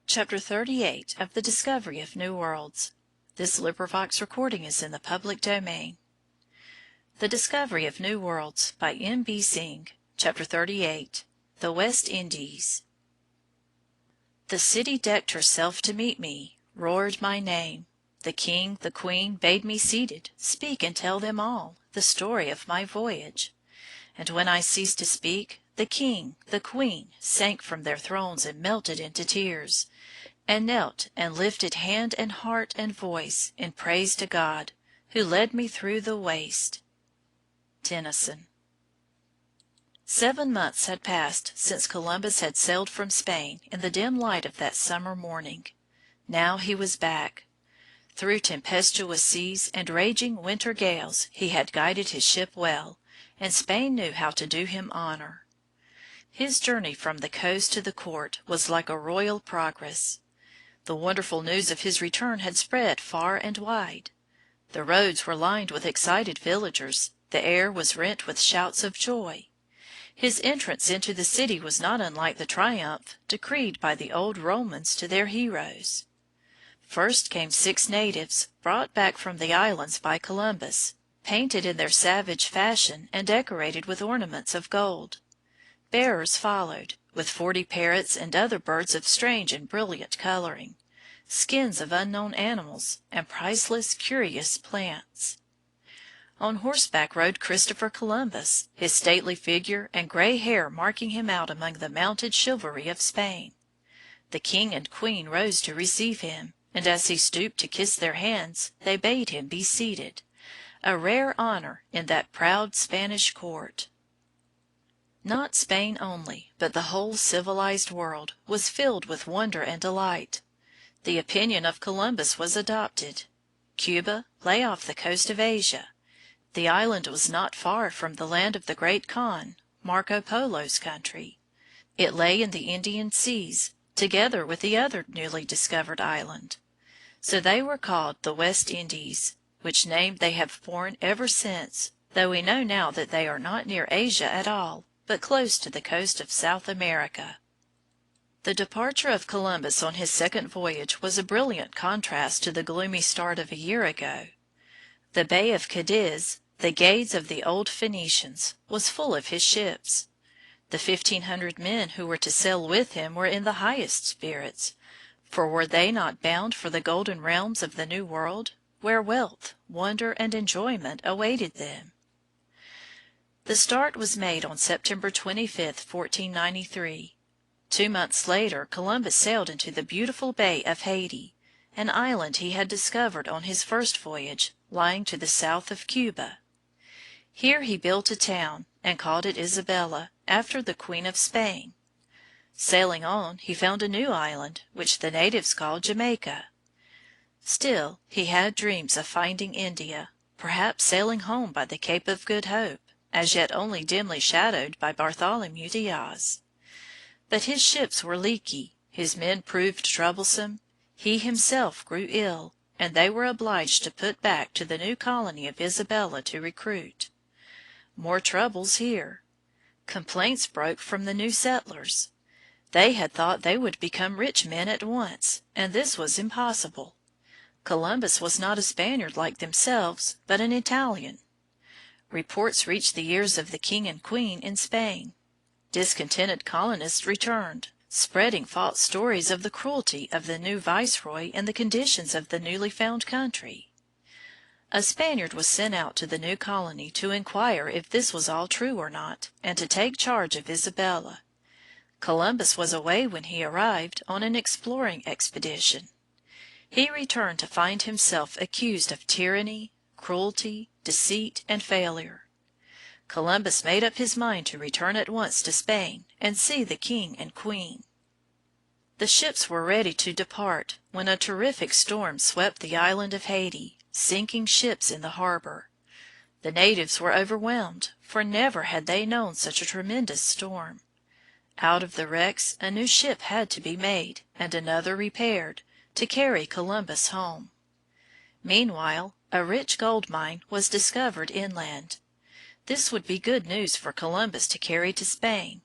Chapter 38 of the Discovery of New Worlds. This recording is in the public domain. The Discovery of New Worlds by M.B. Synge. Chapter 38. The West Indies. The city decked herself to meet me, roared my name. The king, the queen, bade me seated, speak and tell them all the story of my voyage. And when I ceased to speak, the king, the queen, sank from their thrones and melted into tears, and knelt and lifted hand and heart and voice in praise to God, who led me through the waste. Tennyson. 7 months had passed since Columbus had sailed from Spain in the dim light of that summer morning. Now he was back. Through tempestuous seas and raging winter gales he had guided his ship well, and Spain knew how to do him honor. His journey from the coast to the court was like a royal progress. The wonderful news of his return had spread far and wide. The roads were lined with excited villagers, the air was rent with shouts of joy. His entrance into the city was not unlike the triumph decreed by the old Romans to their heroes. First came 6 natives, brought back from the islands by Columbus, painted in their savage fashion and decorated with ornaments of gold. Bearers followed, with 40 parrots and other birds of strange and brilliant coloring, skins of unknown animals, and priceless, curious plants. On horseback rode Christopher Columbus, his stately figure and gray hair marking him out among the mounted chivalry of Spain. The king and queen rose to receive him, and as he stooped to kiss their hands, they bade him be seated, a rare honor in that proud Spanish court. Not Spain only, but the whole civilized world, was filled with wonder and delight. The opinion of Columbus was adopted. Cuba lay off the coast of Asia. The island was not far from the land of the great Khan, Marco Polo's country. It lay in the Indian seas, together with the other newly discovered island. So they were called the West Indies, which name they have borne ever since, though we know now that they are not near Asia at all, but close to the coast of South America. The departure of Columbus on his second voyage was a brilliant contrast to the gloomy start of a year ago. The Bay of Cadiz, the Gades of the old Phoenicians, was full of his ships. The 1,500 men who were to sail with him were in the highest spirits, for were they not bound for the golden realms of the New World, where wealth, wonder, and enjoyment awaited them? The start was made on September 25, 1493. 2 months later Columbus sailed into the beautiful Bay of Haiti, an island he had discovered on his first voyage, lying to the south of Cuba. Here he built a town, and called it Isabella, after the Queen of Spain. Sailing on, he found a new island, which the natives called Jamaica. Still, he had dreams of finding India, perhaps sailing home by the Cape of Good Hope, as yet only dimly shadowed by Bartholomew Diaz. But his ships were leaky, his men proved troublesome, he himself grew ill, and they were obliged to put back to the new colony of Isabella to recruit. More troubles here. Complaints broke from the new settlers. They had thought they would become rich men at once, and this was impossible. Columbus was not a Spaniard like themselves, but an Italian. Reports reached the ears of the king and queen in Spain. Discontented colonists returned, spreading false stories of the cruelty of the new viceroy and the conditions of the newly found country. A Spaniard was sent out to the new colony to inquire if this was all true or not, and to take charge of Isabella. Columbus was away when he arrived on an exploring expedition. He returned to find himself accused of tyranny, cruelty, deceit, and failure. Columbus made up his mind to return at once to Spain and see the king and queen. The ships were ready to depart when a terrific storm swept the island of Haiti, sinking ships in the harbor. The natives were overwhelmed, for never had they known such a tremendous storm. Out of the wrecks a new ship had to be made, and another repaired, to carry Columbus home. Meanwhile, a rich gold mine was discovered inland. This would be good news for Columbus to carry to Spain.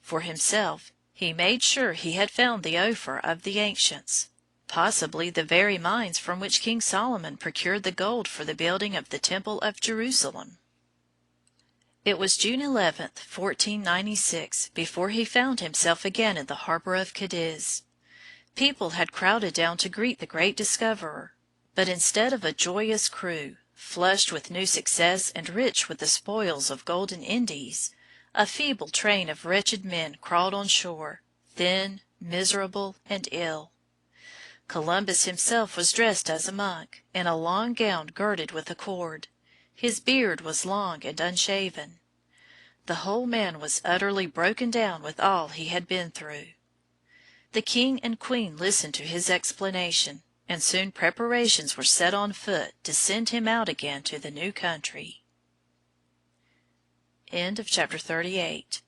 For himself, He made sure he had found the Ophir of the ancients, possibly the very mines from which King Solomon procured the gold for the building of the Temple of Jerusalem. It was June 11, 1496, before he found himself again in the harbor of Cadiz. People had crowded down to greet the great discoverer, but instead of a joyous crew, flushed with new success and rich with the spoils of golden Indies, a feeble train of wretched men crawled on shore, thin, miserable, and ill. Columbus himself was dressed as a monk, in a long gown girded with a cord. His beard was long and unshaven. The whole man was utterly broken down with all he had been through. The king and queen listened to his explanation, and soon preparations were set on foot to send him out again to the new country. Chapter 38.